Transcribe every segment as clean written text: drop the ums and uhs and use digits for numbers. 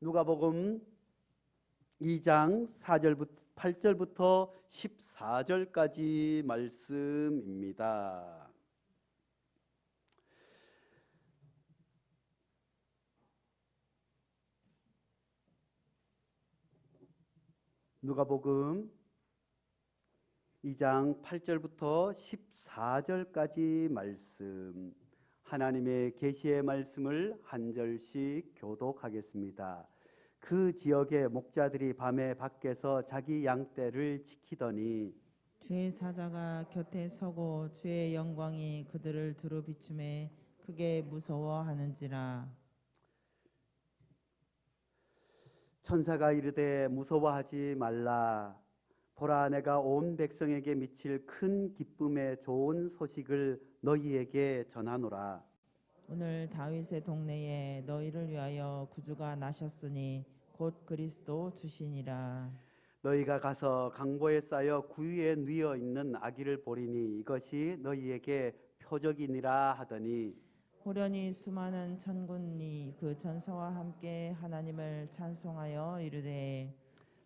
누가복음 2장 8절부터 14절까지 말씀입니다. 누가복음 2장 8절부터 14절까지 말씀, 하나님의 계시의 말씀을 한 절씩 교독하겠습니다. 그 지역의 목자들이 밤에 밖에서 자기 양떼를 지키더니 주의 사자가 곁에 서고 주의 영광이 그들을 두루 비추매 크게 무서워하는지라. 천사가 이르되 무서워하지 말라. 보라, 내가 온 백성에게 미칠 큰 기쁨의 좋은 소식을 너희에게 전하노라. 오늘 다윗의 동네에 너희를 위하여 구주가 나셨으니 곧 그리스도 주시니라. 너희가 가서 강보에 쌓여 구유에 뉘어 있는 아기를 보리니 이것이 너희에게 표적이니라 하더니 호련히 수많은 천군이 그 천사와 함께 하나님을 찬송하여 이르되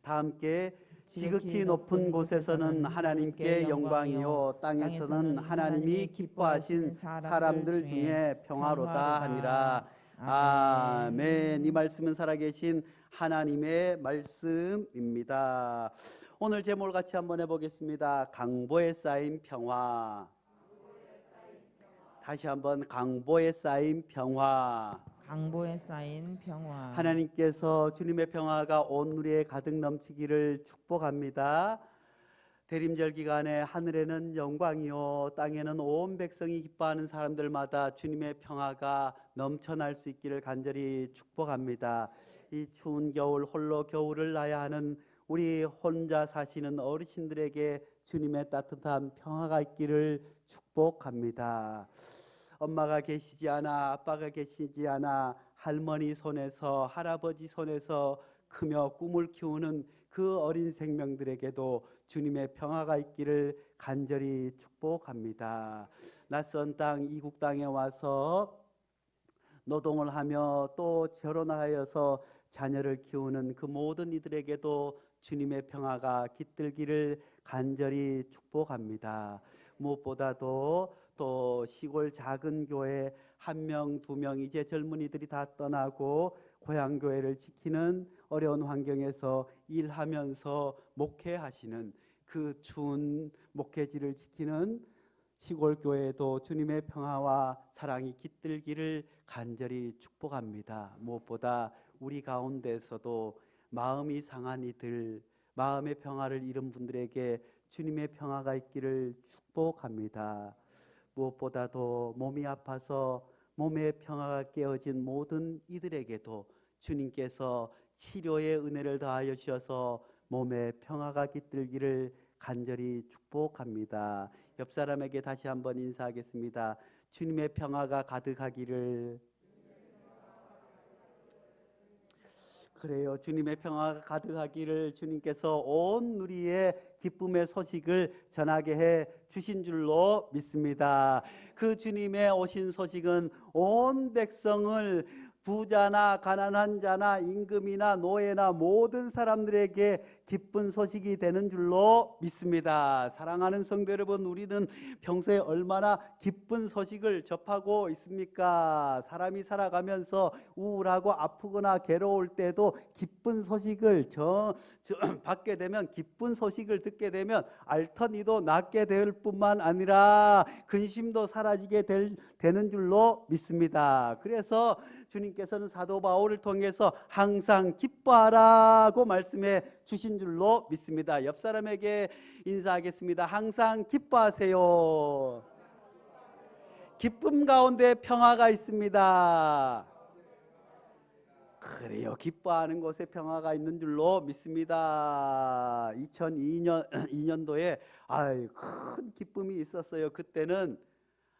다 함께 지극히 높은 곳에서는 하나님께 영광이요 땅에서는 하나님이 기뻐하신 사람들 중에 평화로다 하니라. 아멘. 이 말씀은 살아계신 하나님의 말씀입니다. 오늘 제목을 같이 한번 해보겠습니다. 강보에 쌓인 평화. 다시 한번, 강보에 쌓인 평화. 강보에 쌓인 평화. 하나님께서 주님의 평화가 온 우리에 가득 넘치기를 축복합니다. 대림절 기간에 하늘에는 영광이요 땅에는 온 백성이 기뻐하는 사람들마다 주님의 평화가 넘쳐날 수 있기를 간절히 축복합니다. 이 추운 겨울 홀로 겨울을 나야 하는 우리 혼자 사시는 어르신들에게 주님의 따뜻한 평화가 있기를 축복합니다. 엄마가 계시지 않아, 아빠가 계시지 않아 할머니 손에서, 할아버지 손에서 크며 꿈을 키우는 그 어린 생명들에게도 주님의 평화가 있기를 간절히 축복합니다. 낯선 땅, 이국 땅에 와서 노동을 하며 또 결혼을 하여서 자녀를 키우는 그 모든 이들에게도 주님의 평화가 깃들기를 간절히 축복합니다. 무엇보다도 또 시골 작은 교회 한 명, 두 명, 이제 젊은이들이 다 떠나고 고향 교회를 지키는 어려운 환경에서 일하면서 목회하시는 그 추운 목회지를 지키는 시골 교회에도 주님의 평화와 사랑이 깃들기를 간절히 축복합니다. 무엇보다 우리 가운데서도 마음이 상한 이들, 마음의 평화를 잃은 분들에게 주님의 평화가 있기를 축복합니다. 무엇보다도 몸이 아파서 몸의 평화가 깨어진 모든 이들에게도 주님께서 치료의 은혜를 더하여 주셔서 몸의 평화가 깃들기를 간절히 축복합니다. 옆 사람에게 다시 한번 인사하겠습니다. 주님의 평화가 가득하기를. 그래요. 주님의 평화가 가득하기를 주님께서 온 누리의 기쁨의 소식을 전하게 해 주신 줄로 믿습니다. 그 주님의 오신 소식은 온 백성을, 부자나 가난한 자나 임금이나 노예나 모든 사람들에게 기쁜 소식이 되는 줄로 믿습니다. 사랑하는 성도 여러분, 우리는 평소에 얼마나 기쁜 소식을 접하고 있습니까? 사람이 살아가면서 우울하고 아프거나 괴로울 때도 기쁜 소식을 받게 되면, 기쁜 소식을 듣게 되면 알터니도 낫게 될 뿐만 아니라 근심도 사라지게 되는 줄로 믿습니다. 그래서 주님께서는 사도 바울을 통해서 항상 기뻐하라고 말씀해 주신 줄로 믿습니다. 옆 사람에게 인사하겠습니다. 항상 기뻐하세요. 기쁨 가운데 평화가 있습니다. 그래요. 기뻐하는 곳에 평화가 있는 줄로 믿습니다. 2002년도에 큰 기쁨이 있었어요. 그때는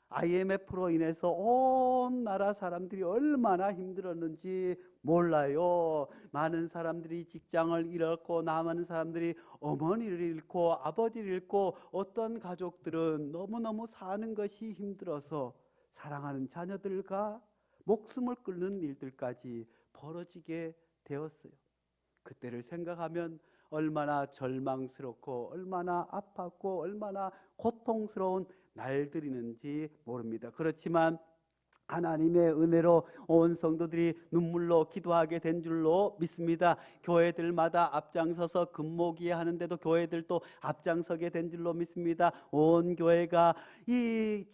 IMF로 인해서 온 나라 사람들이 얼마나 힘들었는지 몰라요. 많은 사람들이 직장을 잃었고, 남은 사람들이 어머니를 잃고 아버지를 잃고, 어떤 가족들은 너무너무 사는 것이 힘들어서 사랑하는 자녀들과 목숨을 끊는 일들까지 벌어지게 되었어요. 그때를 생각하면 얼마나 절망스럽고 얼마나 아팠고 얼마나 고통스러운 날들이는지 모릅니다. 그렇지만 하나님의 은혜로 온 성도들이 눈물로 기도하게 된 줄로 믿습니다. 교회들마다 앞장서서 금모기에 하는데도 교회들도 앞장서게 된 줄로 믿습니다. 온 교회가 이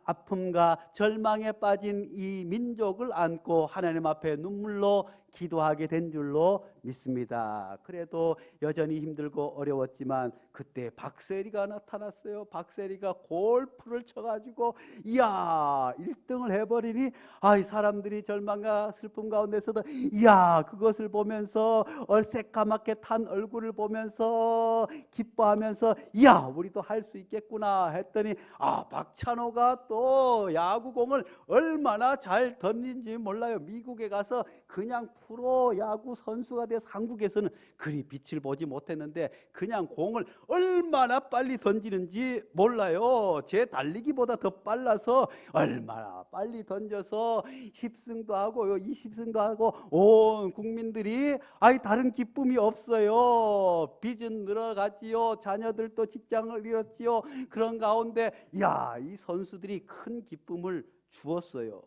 아픔과 절망에 빠진 이 민족을 안고 하나님 앞에 눈물로 기도하게 된 줄로 믿습니다. 그래도 여전히 힘들고 어려웠지만 그때 박세리가 나타났어요. 박세리가 골프를 쳐가지고 이야 1등을 해버리니 이 사람들이 절망과 슬픔 가운데서도 이야 그것을 보면서 새까맣게 탄 얼굴을 보면서 기뻐하면서 이야 우리도 할 수 있겠구나 했더니 박찬호가 또 야구공을 얼마나 잘 던진지 몰라요. 미국에 가서 그냥 프로 야구 선수가 돼서 한국에서는 그리 빛을 보지 못했는데 그냥 공을 얼마나 빨리 던지는지 몰라요. 제 달리기보다 더 빨라서 얼마나 빨리 던져서 10승도 하고 20승도 하고 온 국민들이 다른 기쁨이 없어요. 빚은 늘어가지요. 자녀들도 직장을 잃었지요. 그런 가운데 이 선수들이 큰 기쁨을 주었어요.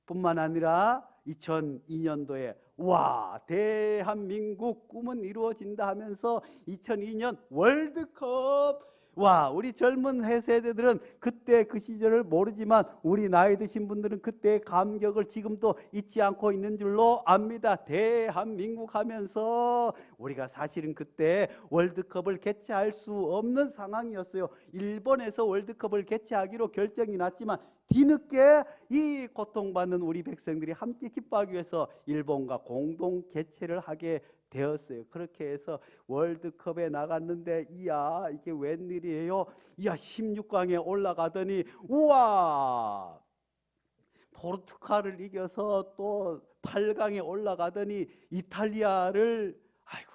뿐만 아니라 2002년도에 대한민국 꿈은 이루어진다 하면서 2002년 월드컵 우리 젊은 세대들은 그때 그 시절을 모르지만 우리 나이 드신 분들은 그때의 감격을 지금도 잊지 않고 있는 줄로 압니다. 대한민국 하면서 우리가 사실은 그때 월드컵을 개최할 수 없는 상황이었어요. 일본에서 월드컵을 개최하기로 결정이 났지만 뒤늦게 이 고통받는 우리 백성들이 함께 기뻐하기 위해서 일본과 공동 개최를 하게 되었어요. 그렇게 해서 월드컵에 나갔는데 이게 웬일이에요? 16강에 올라가더니 포르투갈을 이겨서 또 8강에 올라가더니 이탈리아를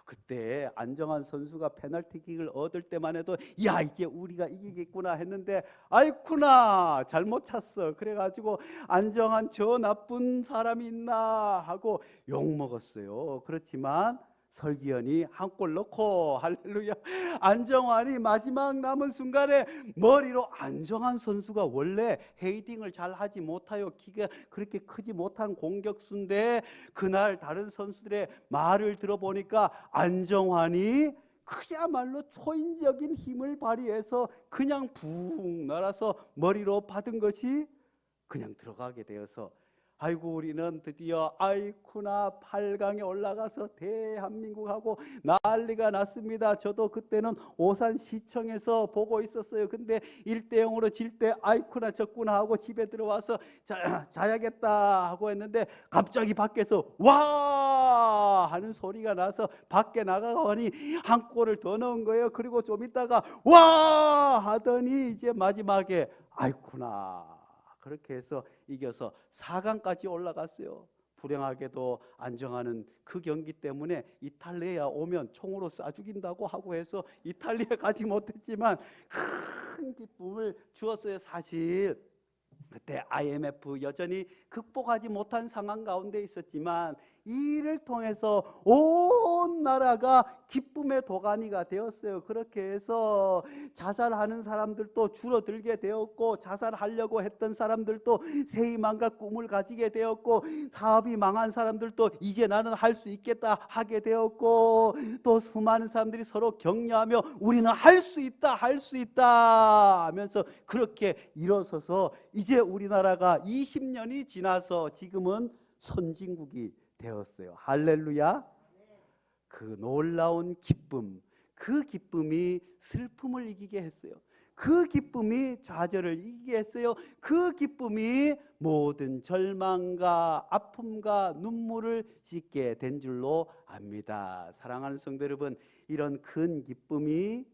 그때 안정환 선수가 페널티킥을 얻을 때만 해도 이제 우리가 이기겠구나 했는데 아이쿠나 잘못 찼어. 그래가지고 안정환 저 나쁜 사람이 있나 하고 욕먹었어요. 그렇지만 설기현이 한 골 넣고 할렐루야 안정환이 마지막 남은 순간에 머리로 안정환 선수가 원래 헤딩을 잘 하지 못하여 키가 그렇게 크지 못한 공격수인데 그날 다른 선수들의 말을 들어보니까 안정환이 그야말로 초인적인 힘을 발휘해서 그냥 붕 날아서 머리로 받은 것이 그냥 들어가게 되어서 우리는 드디어 8강에 올라가서 대한민국하고 난리가 났습니다. 저도 그때는 오산시청에서 보고 있었어요. 근데 1대0으로 질 때 졌구나 하고 집에 들어와서 자야겠다 하고 했는데 갑자기 밖에서 와 하는 소리가 나서 밖에 나가보니 한 골을 더 넣은 거예요. 그리고 좀 있다가 와 하더니 이제 마지막에 그렇게 해서 이겨서 4강까지 올라갔어요. 불행하게도 안정환은 그 경기 때문에 이탈리아 오면 총으로 쏴 죽인다고 하고 해서 이탈리아 가지 못했지만 큰 기쁨을 주었어요. 사실 그때 IMF 여전히 극복하지 못한 상황 가운데 있었지만 이를 통해서 온 나라가 기쁨의 도가니가 되었어요. 그렇게 해서 자살하는 사람들도 줄어들게 되었고 자살하려고 했던 사람들도 새 희망과 꿈을 가지게 되었고 사업이 망한 사람들도 이제 나는 할 수 있겠다 하게 되었고 또 수많은 사람들이 서로 격려하며 우리는 할 수 있다 할 수 있다 하면서 그렇게 일어서서 이제 우리나라가 20년이 지나서 지금은 선진국이 되었어요. 할렐루야. 그 놀라운 기쁨, 그 기쁨이 슬픔을 이기게 했어요. 그 기쁨이 좌절을 이기게 했어요. 그 기쁨이 모든 절망과 아픔과 눈물을 씻게 된 줄로 압니다. 사랑하는 성도 여러분, 이런 큰 기쁨이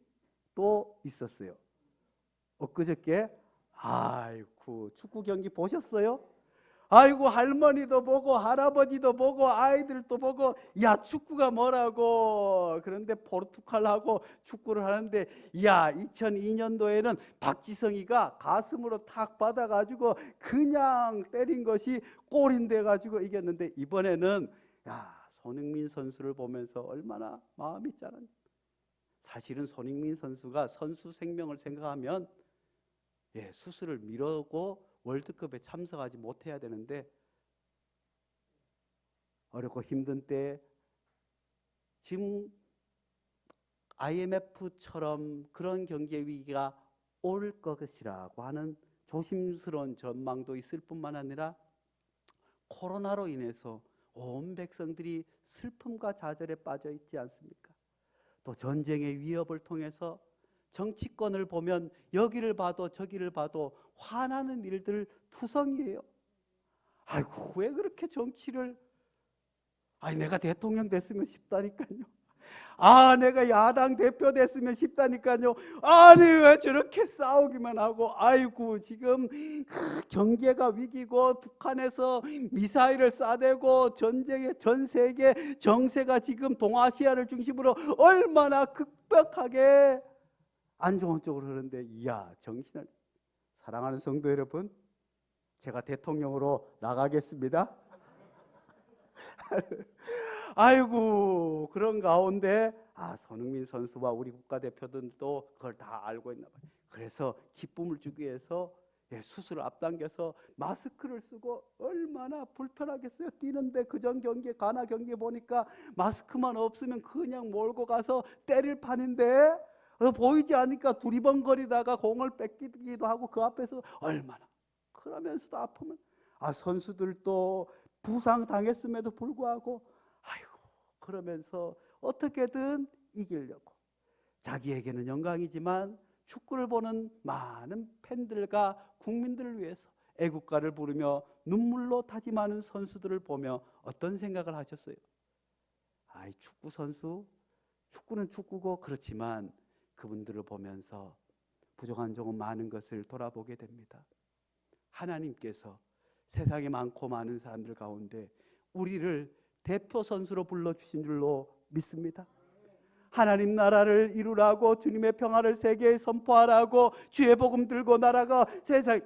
또 있었어요. 엊그저께 축구 경기 보셨어요? 할머니도 보고 할아버지도 보고 아이들도 보고 축구가 뭐라고. 그런데 포르투갈하고 축구를 하는데 2002년도에는 박지성이가 가슴으로 탁 받아가지고 그냥 때린 것이 골인돼 가지고 이겼는데 이번에는 손흥민 선수를 보면서 얼마나 마음이 짠한. 사실은 손흥민 선수가 선수 생명을 생각하면 수술을 미루고 월드컵에 참석하지 못해야 되는데 어렵고 힘든 때 지금 IMF처럼 그런 경제 위기가 올 것이라고 하는 조심스러운 전망도 있을 뿐만 아니라 코로나로 인해서 온 백성들이 슬픔과 좌절에 빠져 있지 않습니까? 또 전쟁의 위협을 통해서 정치권을 보면 여기를 봐도 저기를 봐도 화나는 일들 투성이에요. 아이고 왜 그렇게 정치를 내가 대통령 됐으면 싶다니까요. 내가 야당 대표 됐으면 싶다니까요. 아니 왜 저렇게 싸우기만 하고 아이고 지금 경제가 위기고 북한에서 미사일을 쏴대고 전쟁의 전 세계 정세가 지금 동아시아를 중심으로 얼마나 급박하게 안 좋은 쪽으로 흐르는데 정신을. 사랑하는 성도 여러분, 제가 대통령으로 나가겠습니다. 아이고 그런 가운데 손흥민 선수와 우리 국가대표들도 그걸 다 알고 있나 봐요. 그래서 기쁨을 주기 위해서 수술을 앞당겨서 마스크를 쓰고 얼마나 불편하겠어요. 뛰는데 그전 경기에 가나 경기에 보니까 마스크만 없으면 그냥 몰고 가서 때릴 판인데 보이지 않으니까 두리번거리다가 공을 뺏기기도 하고 그 앞에서 얼마나 그러면서도 아프면 선수들도 부상 당했음에도 불구하고 그러면서 어떻게든 이기려고 자기에게는 영광이지만 축구를 보는 많은 팬들과 국민들을 위해서 애국가를 부르며 눈물로 다짐하는 선수들을 보며 어떤 생각을 하셨어요? 축구 선수, 축구는 축구고 그렇지만 그분들을 보면서 부족한 조금 많은 것을 돌아보게 됩니다. 하나님께서 세상에 많고 많은 사람들 가운데 우리를 대표 선수로 불러주신 줄로 믿습니다. 하나님 나라를 이루라고 주님의 평화를 세계에 선포하라고 주의 복음 들고 나라가 세상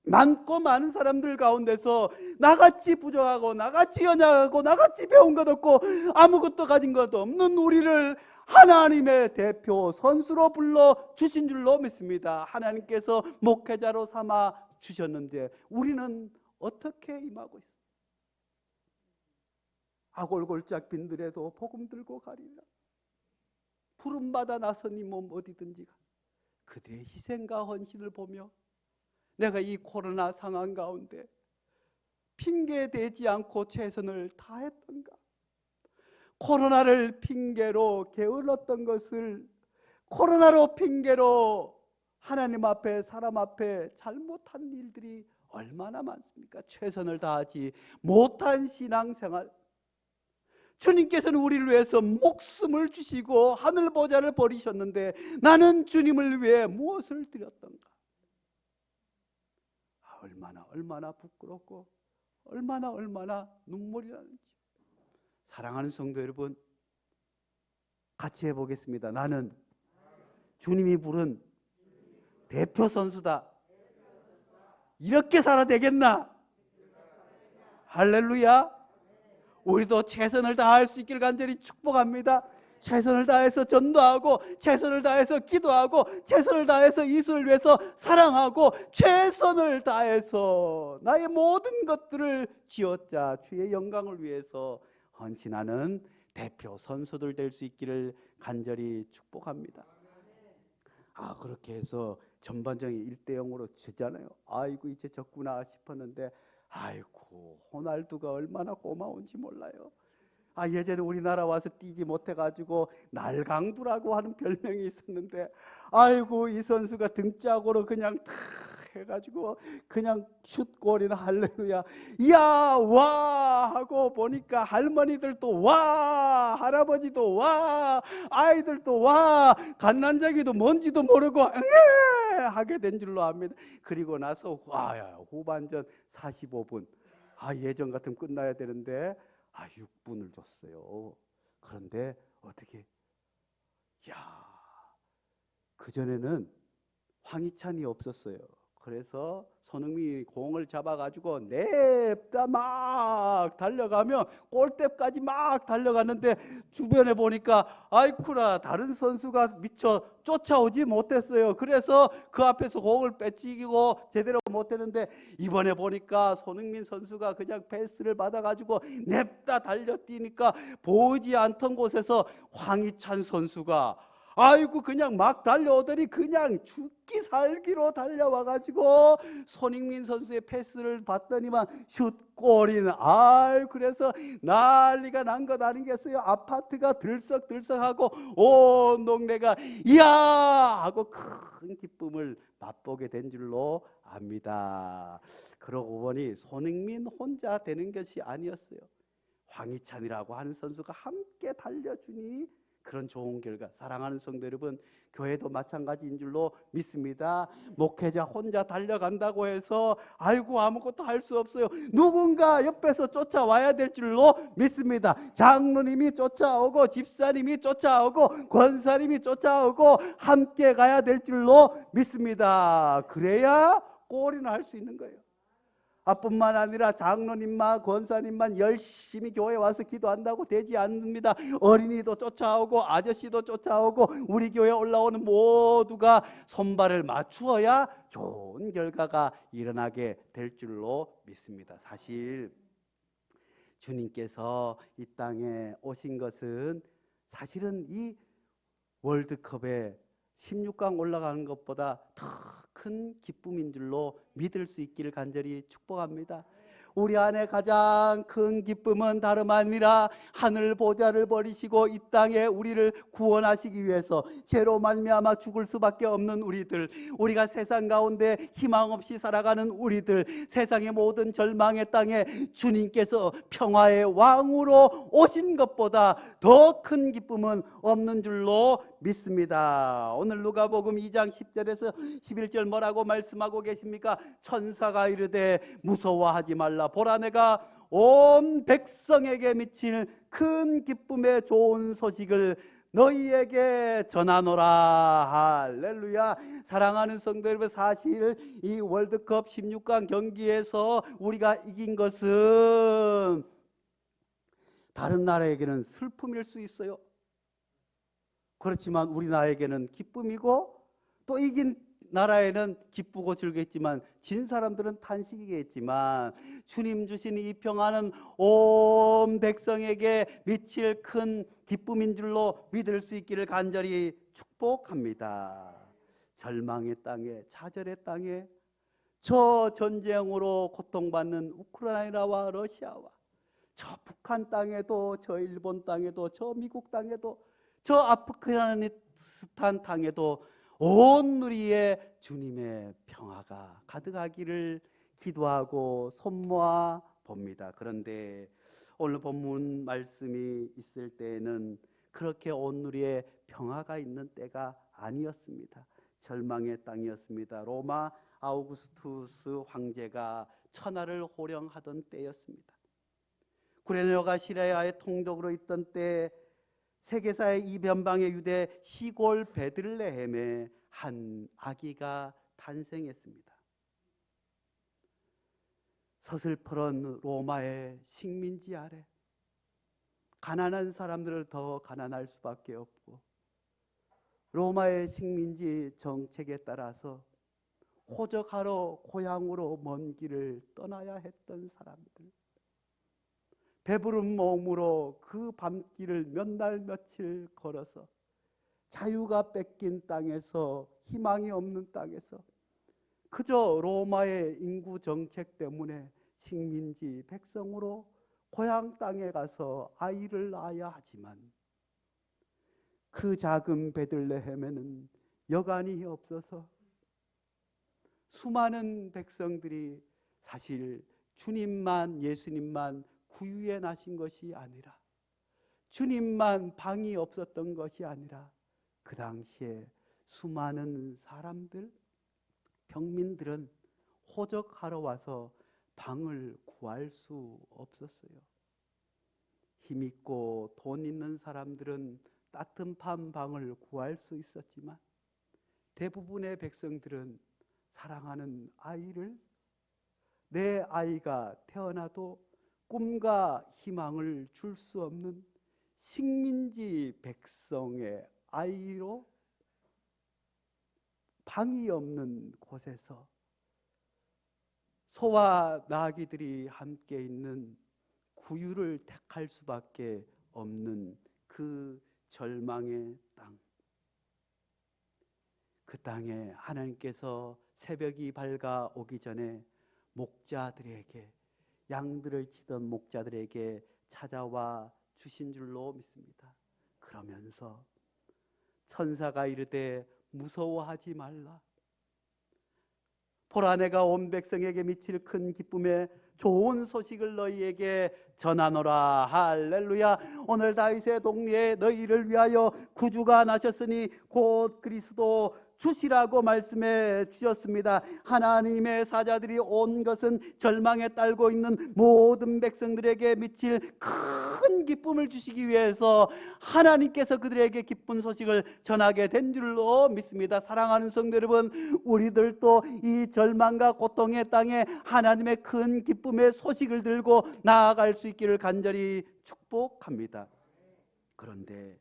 많고 많은 사람들 가운데서 나같이 부족하고 나같이 연약하고 나같이 배운 것 없고 아무것도 가진 것 없는 우리를 하나님의 대표 선수로 불러주신 줄로 믿습니다. 하나님께서 목회자로 삼아 주셨는데 우리는 어떻게 임하고 있습니까? 아골골짝 빈들에도 복음 들고 가리라. 부름받아 나선 이 몸 어디든지 가. 그들의 희생과 헌신을 보며 내가 이 코로나 상황 가운데 핑계대지 않고 최선을 다했던가. 코로나를 핑계로 게을렀던 것을 코로나로 핑계로 하나님 앞에 사람 앞에 잘못한 일들이 얼마나 많습니까? 최선을 다하지 못한 신앙생활. 주님께서는 우리를 위해서 목숨을 주시고 하늘 보좌를 버리셨는데 나는 주님을 위해 무엇을 드렸던가? 얼마나 부끄럽고 얼마나 눈물이 나는지. 사랑하는 성도 여러분, 같이 해보겠습니다. 나는 주님이 부른 대표 선수다. 이렇게 살아야 되겠나? 할렐루야. 우리도 최선을 다할 수 있기를 간절히 축복합니다. 최선을 다해서 전도하고 최선을 다해서 기도하고 최선을 다해서 이웃을 위해서 사랑하고 최선을 다해서 나의 모든 것들을 쥐어짜 주의 영광을 위해서 헌신하는 대표 선수들 될 수 있기를 간절히 축복합니다. 그렇게 해서 전반전이 1대0으로 지잖아요. 아이고 이제 졌구나 싶었는데 아이고 호날두가 얼마나 고마운지 몰라요. 예전에 우리나라 와서 뛰지 못해가지고 날강두라고 하는 별명이 있었는데 아이고 이 선수가 등짝으로 그냥 탁 해가지고 그냥 슛골이나 할렐루야 이야 와 하고 보니까 할머니들도 와 할아버지도 와 아이들도 와 갓난자기도 뭔지도 모르고 하게 된 줄로 압니다. 그리고 나서 후반전 45분 예전 같으면 끝나야 되는데 6분을 줬어요. 그런데 어떻게 그전에는 황희찬이 없었어요. 그래서 손흥민이 공을 잡아가지고 냅다 막 달려가면 골대까지 막 달려갔는데 주변에 보니까 아이쿠라 다른 선수가 미처 쫓아오지 못했어요. 그래서 그 앞에서 공을 빼치기고 제대로 못했는데 이번에 보니까 손흥민 선수가 그냥 패스를 받아가지고 냅다 달려뛰니까 보이지 않던 곳에서 황희찬 선수가 아이고 그냥 막 달려오더니 그냥 죽기 살기로 달려와가지고 손흥민 선수의 패스를 받더니만 슛골이는 그래서 난리가 난 것 아니겠어요? 아파트가 들썩들썩하고 온 동네가 이야 하고 큰 기쁨을 맛보게 된 줄로 압니다. 그러고 보니 손흥민 혼자 되는 것이 아니었어요. 황희찬이라고 하는 선수가 함께 달려주니 그런 좋은 결과. 사랑하는 성도 여러분, 교회도 마찬가지인 줄로 믿습니다. 목회자 혼자 달려간다고 해서 아이고 아무것도 할 수 없어요. 누군가 옆에서 쫓아와야 될 줄로 믿습니다. 장로님이 쫓아오고 집사님이 쫓아오고 권사님이 쫓아오고 함께 가야 될 줄로 믿습니다. 그래야 골이나 할 수 있는 거예요. 뿐만 아니라 장로님만 권사님만 열심히 교회에 와서 기도한다고 되지 않습니다. 어린이도 쫓아오고 아저씨도 쫓아오고 우리 교회에 올라오는 모두가 손발을 맞추어야 좋은 결과가 일어나게 될 줄로 믿습니다. 사실 주님께서 이 땅에 오신 것은 사실은 이 월드컵에 16강 올라가는 것보다 더 큰 기쁨인 줄로 믿을 수 있기를 간절히 축복합니다. 우리 안에 가장 큰 기쁨은 다름 아니라 하늘 보좌를 버리시고 이 땅에 우리를 구원하시기 위해서 죄로 말미암아 죽을 수밖에 없는 우리들, 우리가 세상 가운데 희망 없이 살아가는 우리들, 세상의 모든 절망의 땅에 주님께서 평화의 왕으로 오신 것보다 더 큰 기쁨은 없는 줄로 믿습니다. 오늘 누가복음 2장 10절에서 11절 뭐라고 말씀하고 계십니까? 천사가 이르되 무서워하지 말라. 보라 내가 온 백성에게 미칠 큰 기쁨의 좋은 소식을 너희에게 전하노라. 할렐루야. 사랑하는 성도 여러분, 사실 이 월드컵 16강 경기에서 우리가 이긴 것은 다른 나라에게는 슬픔일 수 있어요. 그렇지만 우리나라에게는 기쁨이고 또 이긴 나라에는 기쁘고 즐거웠지만 진 사람들은 탄식이겠지만 주님 주신 이 평안은 온 백성에게 미칠 큰 기쁨인 줄로 믿을 수 있기를 간절히 축복합니다. 절망의 땅에, 좌절의 땅에, 저 전쟁으로 고통받는 우크라이나와 러시아와 저 북한 땅에도, 저 일본 땅에도, 저 미국 땅에도, 저 아프가니스탄 땅에도 온 누리에 주님의 평화가 가득하기를 기도하고 손모아 봅니다. 그런데 오늘 본문 말씀이 있을 때에는 그렇게 온 누리에 평화가 있는 때가 아니었습니다. 절망의 땅이었습니다. 로마 아우구스투스 황제가 천하를 호령하던 때였습니다. 구레네오가 시리아의 통독으로 있던 때 세계사의 이변방의 유대 시골 베들레헴에 한 아기가 탄생했습니다. 서슬퍼런 로마의 식민지 아래 가난한 사람들을 더 가난할 수밖에 없고 로마의 식민지 정책에 따라서 호적하러 고향으로 먼 길을 떠나야 했던 사람들, 배부른 몸으로 그 밤길을 몇 날 며칠 걸어서 자유가 뺏긴 땅에서, 희망이 없는 땅에서 그저 로마의 인구 정책 때문에 식민지 백성으로 고향 땅에 가서 아이를 낳아야 하지만 그 작은 베들레헴에는 여관이 없어서 수많은 백성들이 사실 주님만, 예수님만 구유에 나신 것이 아니라, 주님만 방이 없었던 것이 아니라 그 당시에 수많은 사람들, 평민들은 호적하러 와서 방을 구할 수 없었어요. 힘있고 돈 있는 사람들은 따뜻한 방을 구할 수 있었지만 대부분의 백성들은 사랑하는 아이를, 내 아이가 태어나도 꿈과 희망을 줄 수 없는 식민지 백성의 아이로 방이 없는 곳에서 소와 나귀들이 함께 있는 구유를 택할 수밖에 없는 그 절망의 땅. 그 땅에 하나님께서 새벽이 밝아오기 전에 목자들에게, 양들을 치던 목자들에게 찾아와 주신 줄로 믿습니다. 그러면서 천사가 이르되 무서워하지 말라. 보라, 내가 온 백성에게 미칠 큰 기쁨에 좋은 소식을 너희에게 전하노라. 할렐루야. 오늘 다윗의 동리에 너희를 위하여 구주가 나셨으니 곧 그리스도 주시라고 말씀해 주셨습니다. 하나님의 사자들이 온 것은 절망에 떨고 있는 모든 백성들에게 미칠 큰 기쁨을 주시기 위해서 하나님께서 그들에게 기쁜 소식을 전하게 된 줄로 믿습니다. 사랑하는 성도 여러분, 우리들도 이 절망과 고통의 땅에 하나님의 큰 기쁨의 소식을 들고 나아갈 수 있기를 간절히 축복합니다. 그런데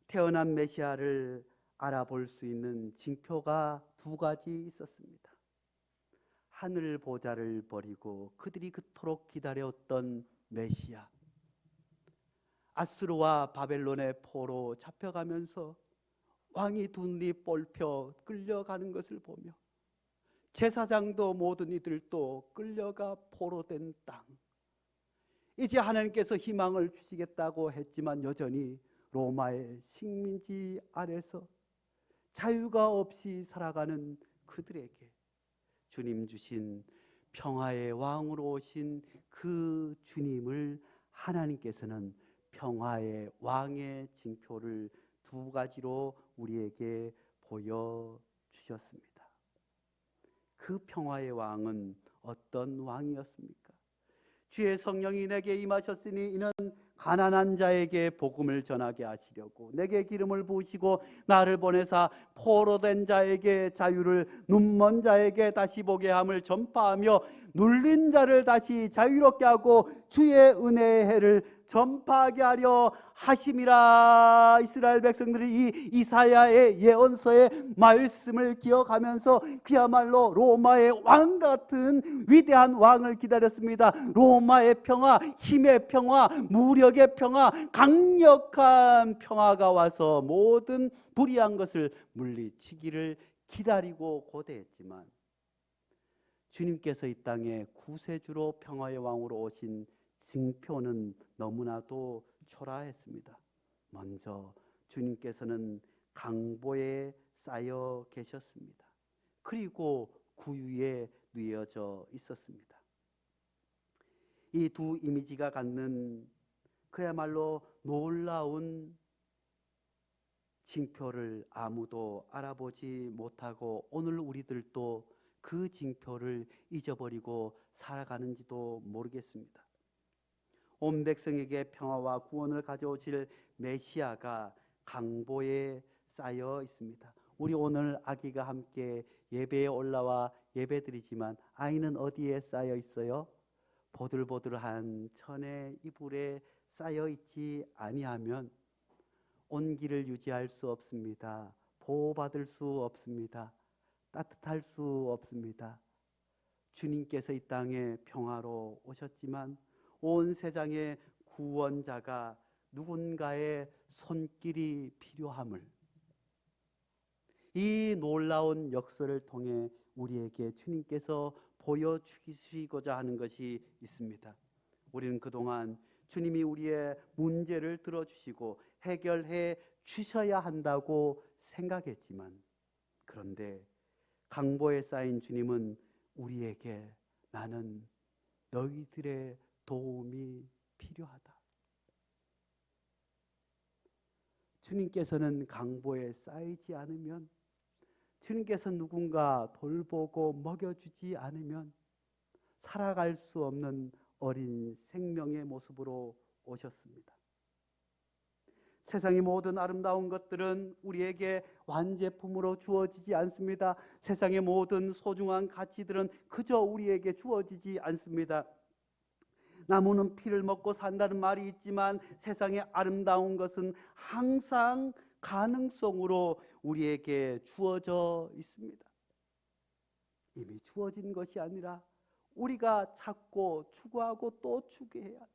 태어난 메시아를 알아볼 수 있는 징표가 두 가지 있었습니다. 하늘 보좌를 버리고 그들이 그토록 기다렸던 메시아, 아수르와 바벨론의 포로 잡혀가면서 왕이 둔리 볼펴 끌려가는 것을 보며 제사장도 모든 이들도 끌려가 포로된 땅, 이제 하나님께서 희망을 주시겠다고 했지만 여전히 로마의 식민지 아래서 자유가 없이 살아가는 그들에게 주님 주신 평화의 왕으로 오신 그 주님을 하나님께서는 평화의 왕의 징표를 두 가지로 우리에게 보여주셨습니다. 그 평화의 왕은 어떤 왕이었습니까? 주의 성령이 내게 임하셨으니 이는 가난한 자에게 복음을 전하게 하시려고 내게 기름을 부으시고 나를 보내사 포로된 자에게 자유를, 눈먼 자에게 다시 보게 함을 전파하며 눌린 자를 다시 자유롭게 하고 주의 은혜의 해를 전파하게 하려 하심이라. 이스라엘 백성들이 이 이사야의 예언서의 말씀을 기억하면서 그야말로 로마의 왕 같은 위대한 왕을 기다렸습니다. 로마의 평화, 힘의 평화, 무력의 평화, 강력한 평화가 와서 모든 불의한 것을 물리치기를 기다리고 고대했지만 주님께서 이 땅에 구세주로 평화의 왕으로 오신 징표는 너무나도 초라했습니다. 먼저 주님께서는 강보에 쌓여 계셨습니다. 그리고 구유에 뉘어져 있었습니다. 이 두 이미지가 갖는 그야말로 놀라운 징표를 아무도 알아보지 못하고 오늘 우리들도 그 징표를 잊어버리고 살아가는지도 모르겠습니다. 온 백성에게 평화와 구원을 가져오실 메시아가 강보에 쌓여 있습니다. 우리 오늘 아기가 함께 예배에 올라와 예배드리지만 아이는 어디에 쌓여 있어요? 보들보들한 천의 이불에 쌓여 있지 아니하면 온기를 유지할 수 없습니다. 보호받을 수 없습니다. 따뜻할 수 없습니다. 주님께서 이 땅에 평화로 오셨지만 온 세상의 구원자가 누군가의 손길이 필요함을, 이 놀라운 역사를 통해 우리에게 주님께서 보여주시고자 하는 것이 있습니다. 우리는 그동안 주님이 우리의 문제를 들어주시고 해결해 주셔야 한다고 생각했지만, 그런데 강보에 쌓인 주님은 우리에게 나는 너희들의 도움이 필요하다. 주님께서는 강보에 쌓이지 않으면, 주님께서 누군가 돌보고 먹여주지 않으면 살아갈 수 없는 어린 생명의 모습으로 오셨습니다. 세상의 모든 아름다운 것들은 우리에게 완제품으로 주어지지 않습니다. 세상의 모든 소중한 가치들은 그저 우리에게 주어지지 않습니다. 나무는 피를 먹고 산다는 말이 있지만 세상의 아름다운 것은 항상 가능성으로 우리에게 주어져 있습니다. 이미 주어진 것이 아니라 우리가 찾고 추구하고 또 추구해야 합니다.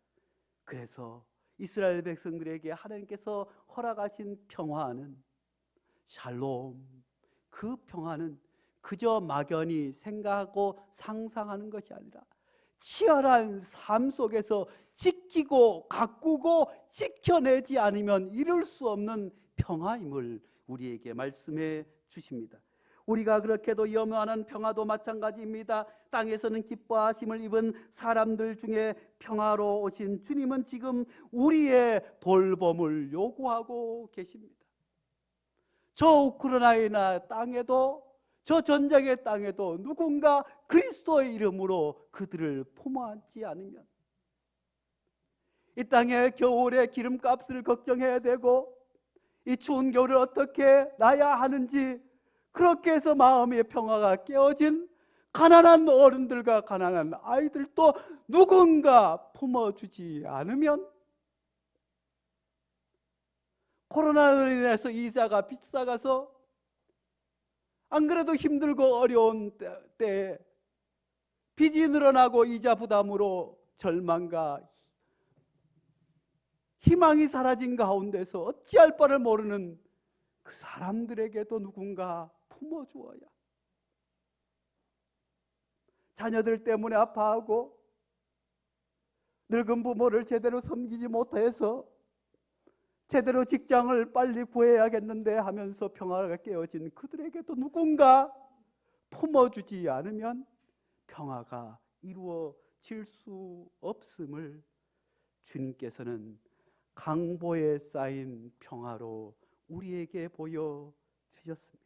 그래서 이스라엘 백성들에게 하나님께서 허락하신 평화는 샬롬, 그 평화는 그저 막연히 생각하고 상상하는 것이 아니라 치열한 삶 속에서 지키고 가꾸고 지켜내지 않으면 이룰 수 없는 평화임을 우리에게 말씀해 주십니다. 우리가 그렇게도 염려하는 평화도 마찬가지입니다. 땅에서는 기뻐하심을 입은 사람들 중에 평화로 오신 주님은 지금 우리의 돌봄을 요구하고 계십니다. 저 우크라이나 땅에도, 저 전쟁의 땅에도 누군가 그리스도의 이름으로 그들을 품어안지 않으면 이 땅의 겨울에 기름값을 걱정해야 되고 이 추운 겨울을 어떻게 나야 하는지, 그렇게 해서 마음의 평화가 깨어진 가난한 어른들과 가난한 아이들도 누군가 품어주지 않으면, 코로나로 인해서 이자가 비싸가서 안 그래도 힘들고 어려운 때에 빚이 늘어나고 이자 부담으로 절망과 희망이 사라진 가운데서 어찌할 바를 모르는 그 사람들에게도 누군가 품어주어야, 자녀들 때문에 아파하고 늙은 부모를 제대로 섬기지 못해서 제대로 직장을 빨리 구해야겠는데 하면서 평화가 깨어진 그들에게도 누군가 품어주지 않으면 평화가 이루어질 수 없음을 주님께서는 강보에 쌓인 평화로 우리에게 보여주셨습니다.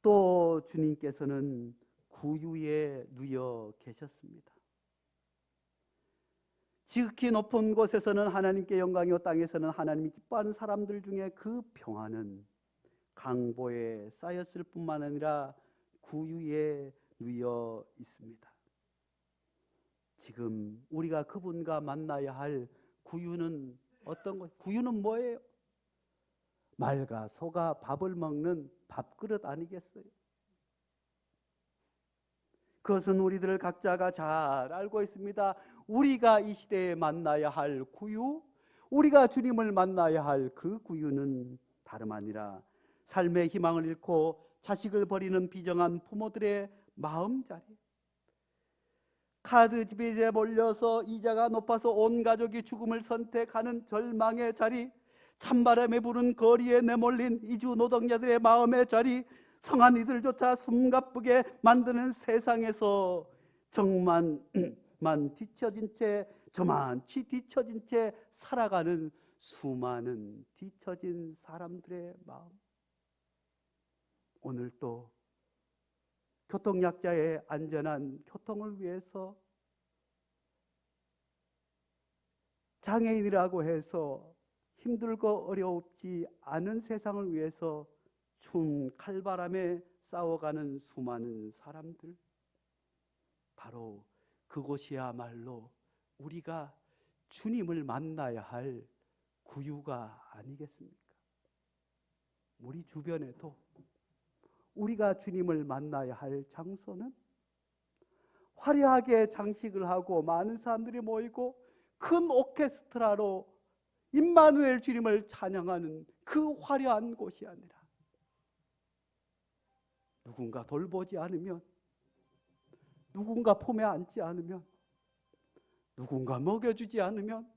또 주님께서는 구유에 누워 계셨습니다. 지극히 높은 곳에서는 하나님께 영광이요 땅에서는 하나님이 기뻐하는 사람들 중에 그 평화는 강보에 쌓였을 뿐만 아니라 구유에 누워 있습니다. 지금 우리가 그분과 만나야 할 구유는 어떤 것? 구유는 뭐예요? 말과 소가 밥을 먹는 밥그릇 아니겠어요? 그것은 우리들 각자가 잘 알고 있습니다. 우리가 이 시대에 만나야 할 구유, 우리가 주님을 만나야 할 그 구유는 다름 아니라 삶의 희망을 잃고 자식을 버리는 비정한 부모들의 마음자리, 카드 빚에 몰려서 이자가 높아서 온 가족이 죽음을 선택하는 절망의 자리, 찬바람에 부는 거리에 내몰린 이주 노동자들의 마음의 자리, 성한 이들조차 숨가쁘게 만드는 세상에서 정만 뒤처진 채, 저만치 뒤처진 채 살아가는 수많은 뒤처진 사람들의 마음. 오늘 또 교통약자의 안전한 교통을 위해서, 장애인이라고 해서 힘들고 어렵지 않은 세상을 위해서 추운 칼바람에 싸워가는 수많은 사람들, 바로 그곳이야말로 우리가 주님을 만나야 할 구유가 아니겠습니까? 우리 주변에도 우리가 주님을 만나야 할 장소는 화려하게 장식을 하고 많은 사람들이 모이고 큰 오케스트라로 임마누엘 주님을 찬양하는 그 화려한 곳이 아니라, 누군가 돌보지 않으면, 누군가 품에 안지 않으면, 누군가 먹여주지 않으면,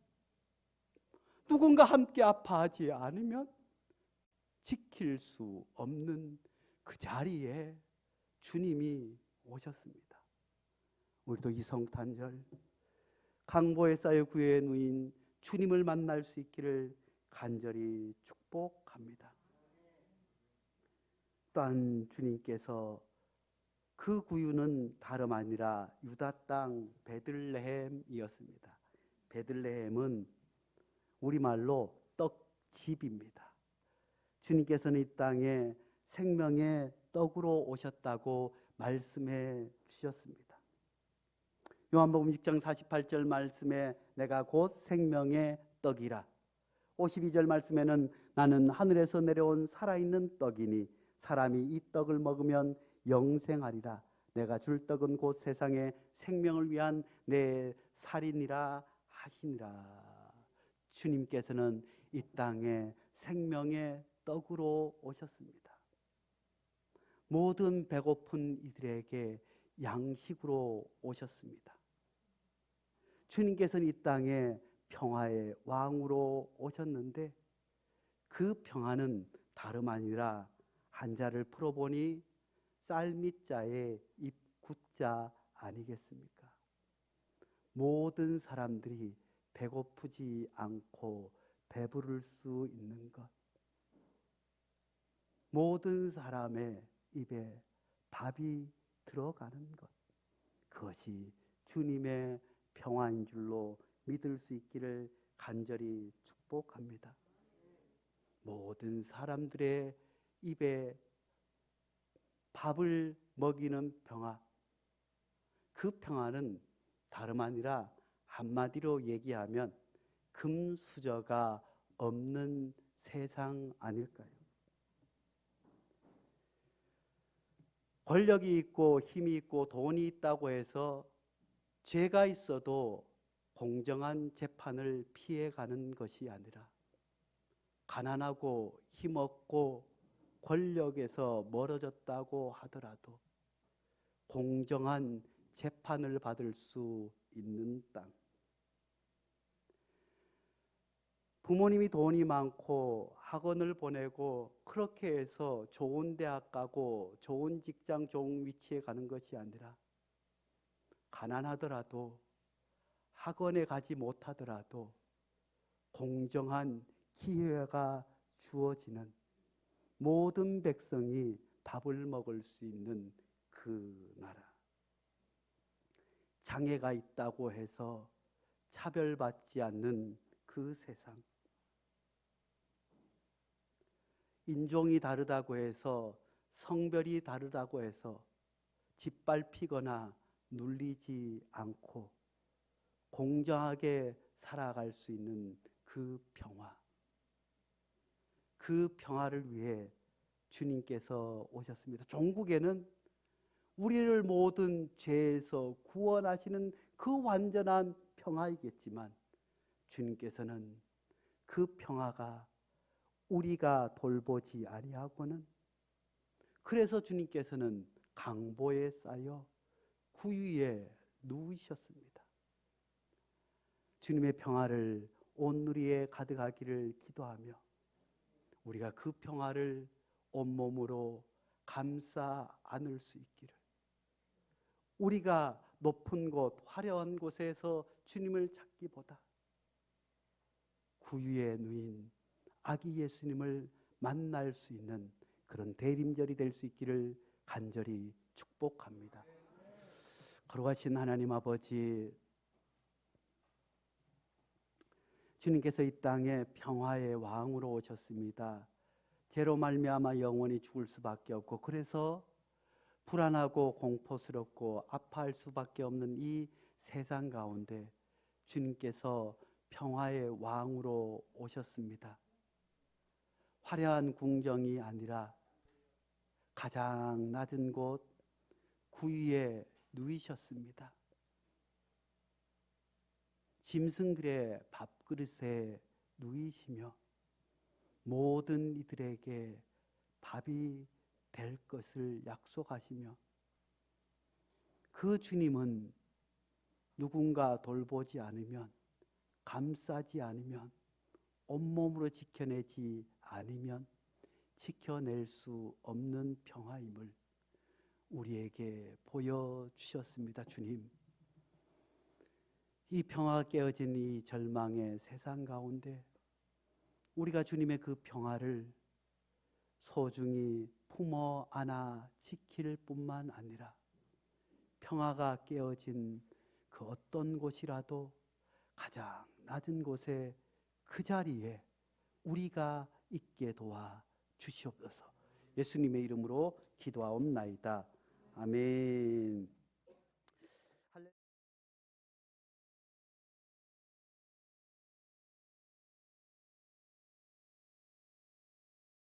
누군가 함께 아파하지 않으면 지킬 수 없는 그 자리에 주님이 오셨습니다. 우리도 이 성탄절 강보에 쌓여 구유에 누인 주님을 만날 수 있기를 간절히 축복합니다. 또한 주님께서 그 구유는 다름 아니라 유다 땅 베들레헴이었습니다. 베들레헴은 우리말로 떡집입니다. 주님께서는 이 땅에 생명의 떡으로 오셨다고 말씀해 주셨습니다. 요한복음 6장 48절 말씀에 내가 곧 생명의 떡이라. 52절 말씀에는 나는 하늘에서 내려온 살아있는 떡이니 사람이 이 떡을 먹으면 영생하리라. 내가 줄 떡은 곧 세상의 생명을 위한 내 살이니라 하시니라. 주님께서는 이 땅에 생명의 떡으로 오셨습니다. 모든 배고픈 이들에게 양식으로 오셨습니다. 주님께서는 이 땅에 평화의 왕으로 오셨는데 그 평화는 다름 아니라 한자를 풀어보니 쌀밑자의 입굿자 아니겠습니까? 모든 사람들이 배고프지 않고 배부를 수 있는 것, 모든 사람의 입에 밥이 들어가는 것, 그것이 주님의 평화인 줄로 믿을 수 있기를 간절히 축복합니다. 모든 사람들의 입에 밥을 먹이는 평화, 그 평화는 다름 아니라 한마디로 얘기하면 금수저가 없는 세상 아닐까요? 권력이 있고 힘이 있고 돈이 있다고 해서 죄가 있어도 공정한 재판을 피해가는 것이 아니라 가난하고 힘없고 권력에서 멀어졌다고 하더라도 공정한 재판을 받을 수 있는 땅. 부모님이 돈이 많고 학원을 보내고 그렇게 해서 좋은 대학 가고 좋은 직장, 좋은 위치에 가는 것이 아니라 가난하더라도 학원에 가지 못하더라도 공정한 기회가 주어지는 모든 백성이 밥을 먹을 수 있는 그 나라. 장애가 있다고 해서 차별받지 않는 그 세상. 인종이 다르다고 해서 성별이 다르다고 해서 짓밟히거나 눌리지 않고 공정하게 살아갈 수 있는 그 평화. 그 평화를 위해 주님께서 오셨습니다. 종국에는 우리를 모든 죄에서 구원하시는 그 완전한 평화이겠지만 주님께서는 그 평화가 우리가 돌보지 아니하고는 그래서 주님께서는 강보에 쌓여 구유에 누우셨습니다. 주님의 평화를 온 누리에 가득하기를 기도하며 우리가 그 평화를 온몸으로 감싸 안을 수 있기를, 우리가 높은 곳, 화려한 곳에서 주님을 찾기보다 구유에 누인 아기 예수님을 만날 수 있는 그런 대림절이 될 수 있기를 간절히 축복합니다. 거룩하신 하나님 아버지, 주님께서 이 땅에 평화의 왕으로 오셨습니다. 죄로 말미암아 영원히 죽을 수밖에 없고 그래서 불안하고 공포스럽고 아파할 수밖에 없는 이 세상 가운데 주님께서 평화의 왕으로 오셨습니다. 화려한 궁정이 아니라 가장 낮은 곳 구유에 누이셨습니다. 짐승들의 밥그릇에 누이시며 모든 이들에게 밥이 될 것을 약속하시며 그 주님은 누군가 돌보지 않으면, 감싸지 않으면, 온몸으로 지켜내지 않으면 지켜낼 수 없는 평화임을 우리에게 보여주셨습니다. 주님, 이 평화가 깨어진 이 절망의 세상 가운데 우리가 주님의 그 평화를 소중히 품어 안아 지킬 뿐만 아니라 평화가 깨어진 그 어떤 곳이라도 가장 낮은 곳에 그 자리에 우리가 있게 도와 주시옵소서. 예수님의 이름으로 기도하옵나이다. 아멘.